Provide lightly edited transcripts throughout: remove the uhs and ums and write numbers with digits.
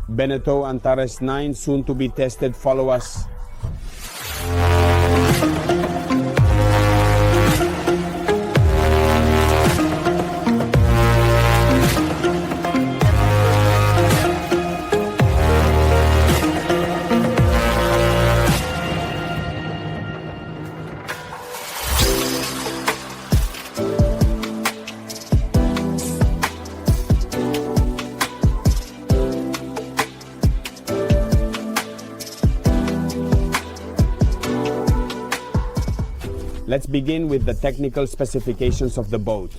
Bénéteau Antares 9, soon to be tested. Follow us. Let's begin with the technical specifications of the boat.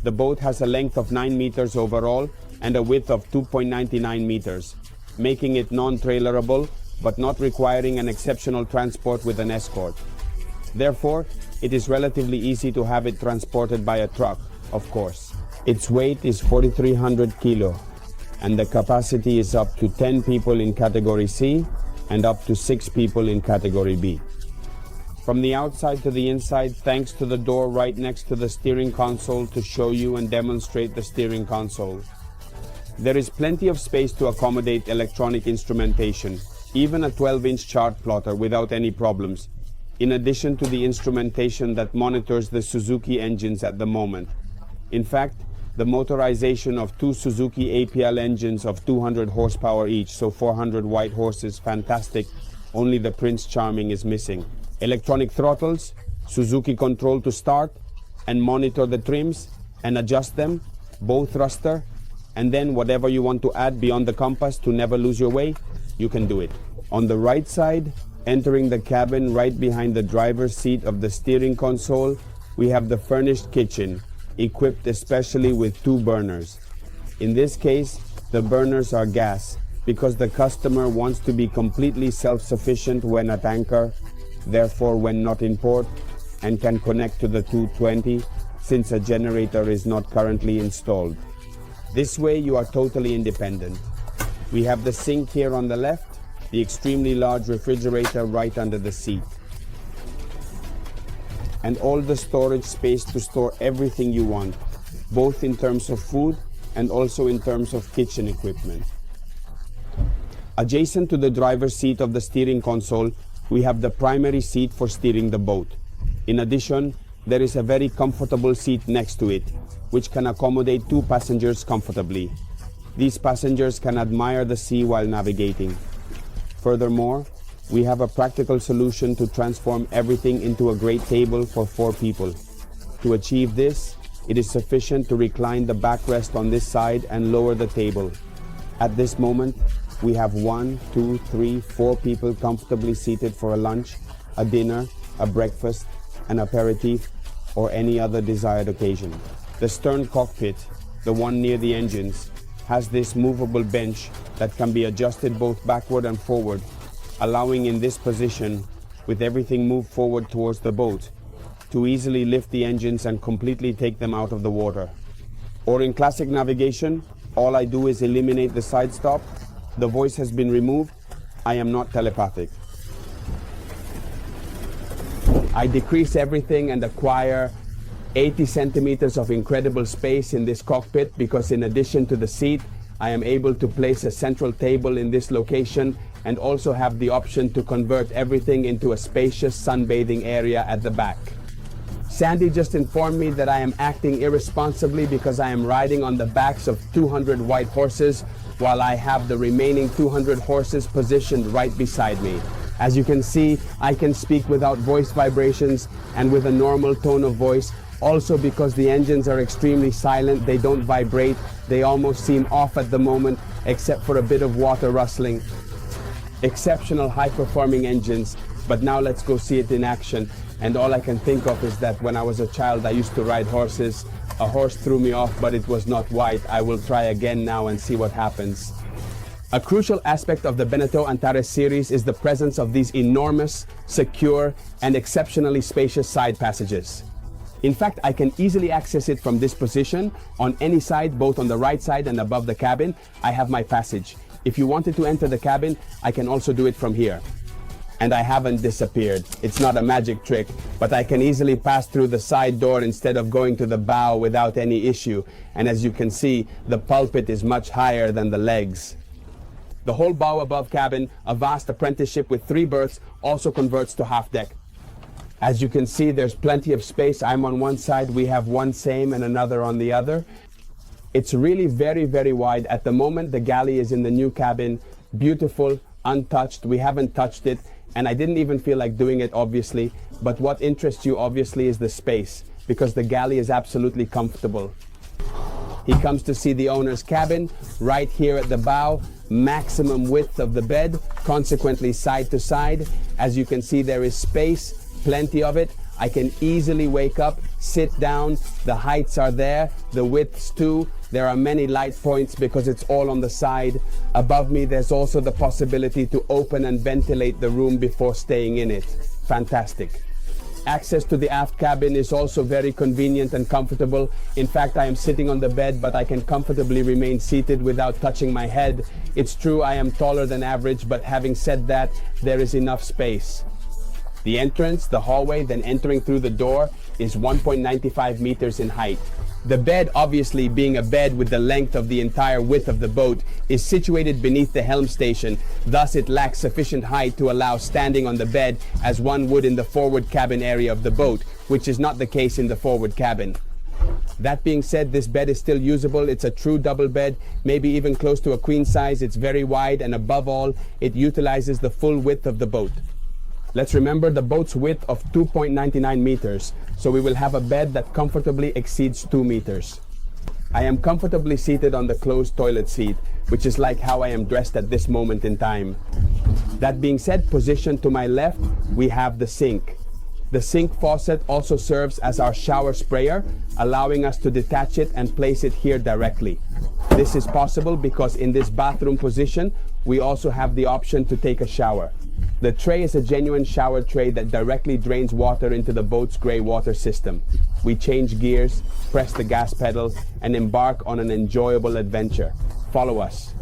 The boat has a length of 9 meters overall and a width of 2.99 meters, making it non-trailerable but not requiring an exceptional transport with an escort. Therefore, it is relatively easy to have it transported by a truck, of course. Its weight is 4,300 kilo and the capacity is up to 10 people in category C and up to 6 people in category B. From the outside to the inside, thanks to the door right next to the steering console to show you and demonstrate the steering console. There is plenty of space to accommodate electronic instrumentation, even a 12-inch chart plotter without any problems, in addition to the instrumentation that monitors the Suzuki engines at the moment. In fact, the motorization of 2 Suzuki APL engines of 200 horsepower each, so 400 white horses, fantastic, only the Prince Charming is missing. Electronic throttles, Suzuki control to start and monitor the trims and adjust them, bow thruster, and then whatever you want to add beyond the compass to never lose your way, you can do it. On the right side, entering the cabin right behind the driver's seat of the steering console, we have the furnished kitchen, equipped especially with 2 burners. In this case, the burners are gas because the customer wants to be completely self-sufficient when at anchor, therefore when not in port, and can connect to the 220 since a generator is not currently installed. This way you are totally independent. We have the sink here on the left, the extremely large refrigerator right under the seat, and all the storage space to store everything you want, both in terms of food and also in terms of kitchen equipment. Adjacent to the driver's seat of the steering console, we have the primary seat for steering the boat. In addition, there is a very comfortable seat next to it, which can accommodate 2 passengers comfortably. These passengers can admire the sea while navigating. Furthermore, we have a practical solution to transform everything into a great table for 4 people. To achieve this, it is sufficient to recline the backrest on this side and lower the table. At this moment, we have 1, 2, 3, 4 people comfortably seated for a lunch, a dinner, a breakfast, an aperitif, or any other desired occasion. The stern cockpit, the one near the engines, has this movable bench that can be adjusted both backward and forward, allowing in this position, with everything moved forward towards the boat, to easily lift the engines and completely take them out of the water. Or in classic navigation, all I do is eliminate the side stop. The voice has been removed. I am not telepathic. I decrease everything and acquire 80 centimeters of incredible space in this cockpit because in addition to the seat, I am able to place a central table in this location and also have the option to convert everything into a spacious sunbathing area at the back. Sandy just informed me that I am acting irresponsibly because I am riding on the backs of 200 white horses while I have the remaining 200 horses positioned right beside me. As you can see, I can speak without voice vibrations and with a normal tone of voice. Also because the engines are extremely silent, they don't vibrate, they almost seem off at the moment except for a bit of water rustling. Exceptional high-performing engines, but now let's go see it in action. And all I can think of is that when I was a child I used to ride horses. A horse threw me off, but it was not white. I will try again now and see what happens. A crucial aspect of the Bénéteau Antares series is the presence of these enormous, secure, and exceptionally spacious side passages. In fact, I can easily access it from this position. On any side, both on the right side and above the cabin, I have my passage. If you wanted to enter the cabin, I can also do it from here. And I haven't disappeared. It's not a magic trick, but I can easily pass through the side door instead of going to the bow without any issue. And as you can see, the pulpit is much higher than the legs. The whole bow above cabin, a vast apprenticeship with 3 berths, also converts to half deck. As you can see, there's plenty of space. I'm on one side, we have one same and another on the other. It's really very, very wide. At the moment, the galley is in the new cabin, beautiful, untouched. We haven't touched it, and I didn't even feel like doing it, obviously. But what interests you, obviously, is the space, because the galley is absolutely comfortable. He comes to see the owner's cabin right here at the bow, maximum width of the bed, consequently side to side. As you can see, there is space, plenty of it. I can easily wake up, sit down. The heights are there, the widths too. There are many light points because it's all on the side. Above me, there's also the possibility to open and ventilate the room before staying in it. Fantastic. Access to the aft cabin is also very convenient and comfortable. In fact, I am sitting on the bed, but I can comfortably remain seated without touching my head. It's true I am taller than average, but having said that, there is enough space. The entrance, the hallway, then entering through the door is 1.95 meters in height. The bed, obviously being a bed with the length of the entire width of the boat, is situated beneath the helm station. Thus, it lacks sufficient height to allow standing on the bed as one would in the forward cabin area of the boat, which is not the case in the forward cabin. That being said, this bed is still usable. It's a true double bed, maybe even close to a queen size. It's very wide, and above all, it utilizes the full width of the boat. Let's remember the boat's width of 2.99 meters, so we will have a bed that comfortably exceeds 2 meters. I am comfortably seated on the closed toilet seat, which is like how I am dressed at this moment in time. That being said, positioned to my left, we have the sink. The sink faucet also serves as our shower sprayer, allowing us to detach it and place it here directly. This is possible because in this bathroom position, we also have the option to take a shower. The tray is a genuine shower tray that directly drains water into the boat's grey water system. We change gears, press the gas pedal, and embark on an enjoyable adventure. Follow us.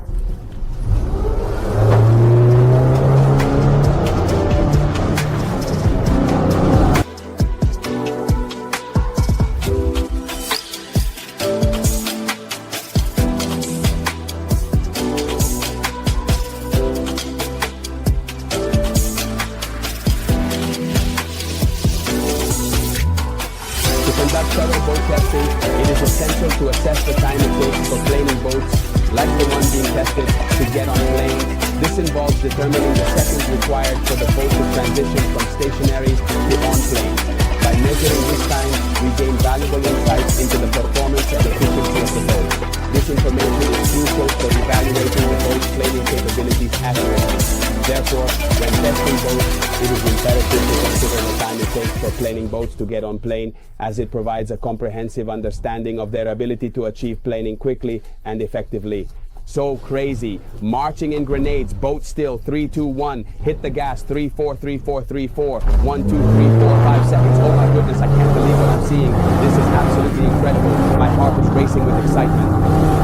Thorough boat testing, it is essential to assess the time it takes for planing boats, like the one being tested, to get on plane. This involves determining the seconds required for the boat to transition from stationary to on plane. By measuring this time, we gain valuable insights into the performance and efficiency of the boat. This information is crucial for evaluating the boat's planing capabilities accurately. Therefore, when testing boats, it is imperative to consider the time it takes for planing boats to get on plane, as it provides a comprehensive understanding of their ability to achieve planing quickly and effectively. So crazy. Marching in grenades, boat still, 3, 2, 1. Hit the gas, 3, 4, 3, 4, 3, 4. 1, 2, 3, 4, 5 seconds. Oh my goodness, I can't believe what I'm seeing. This is absolutely incredible. My heart is racing with excitement.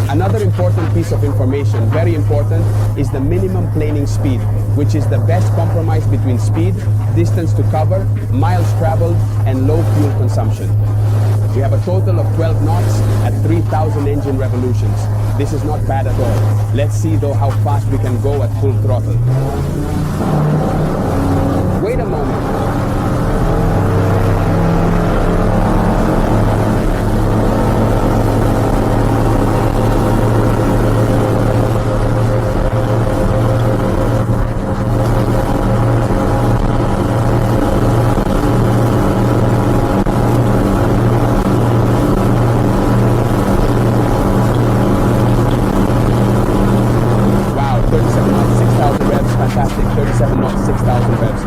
Another important piece of information, very important, is the minimum planing speed, which is the best compromise between speed, distance to cover, miles traveled, and low fuel consumption. We have a total of 12 knots at 3,000 engine revolutions. This is not bad at all. Let's see though how fast we can go at full throttle. Wait a moment. Fantastic, 37 knots, 6,000 revs.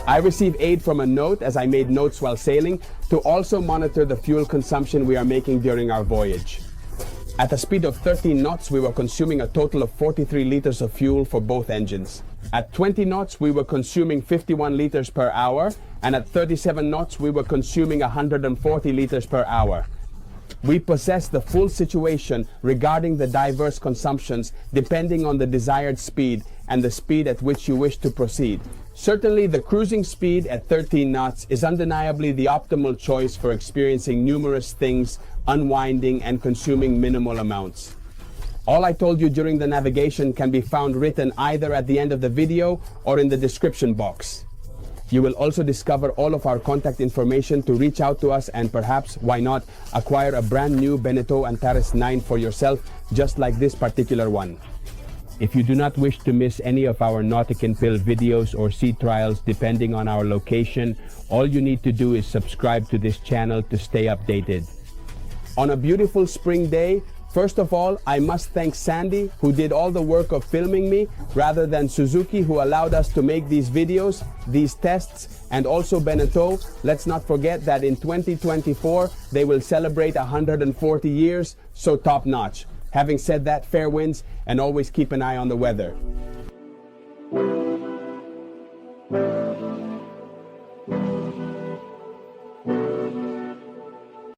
I receive aid from a note, as I made notes while sailing, to also monitor the fuel consumption we are making during our voyage. At a speed of 13 knots, we were consuming a total of 43 liters of fuel for both engines. At 20 knots, we were consuming 51 liters per hour, and at 37 knots, we were consuming 140 liters per hour. We possess the full situation regarding the diverse consumptions depending on the desired speed and the speed at which you wish to proceed. Certainly, the cruising speed at 13 knots is undeniably the optimal choice for experiencing numerous things, unwinding and consuming minimal amounts. All I told you during the navigation can be found written either at the end of the video or in the description box. You will also discover all of our contact information to reach out to us and perhaps, why not, acquire a brand new Bénéteau Antares 9 for yourself, just like this particular one. If you do not wish to miss any of our Nautic and Pill videos or sea trials depending on our location, all you need to do is subscribe to this channel to stay updated. On a beautiful spring day, first of all, I must thank Sandy, who did all the work of filming me, rather than Suzuki, who allowed us to make these videos, these tests, and also Bénéteau. Let's not forget that in 2024, they will celebrate 140 years, so top notch. Having said that, fair winds, and always keep an eye on the weather.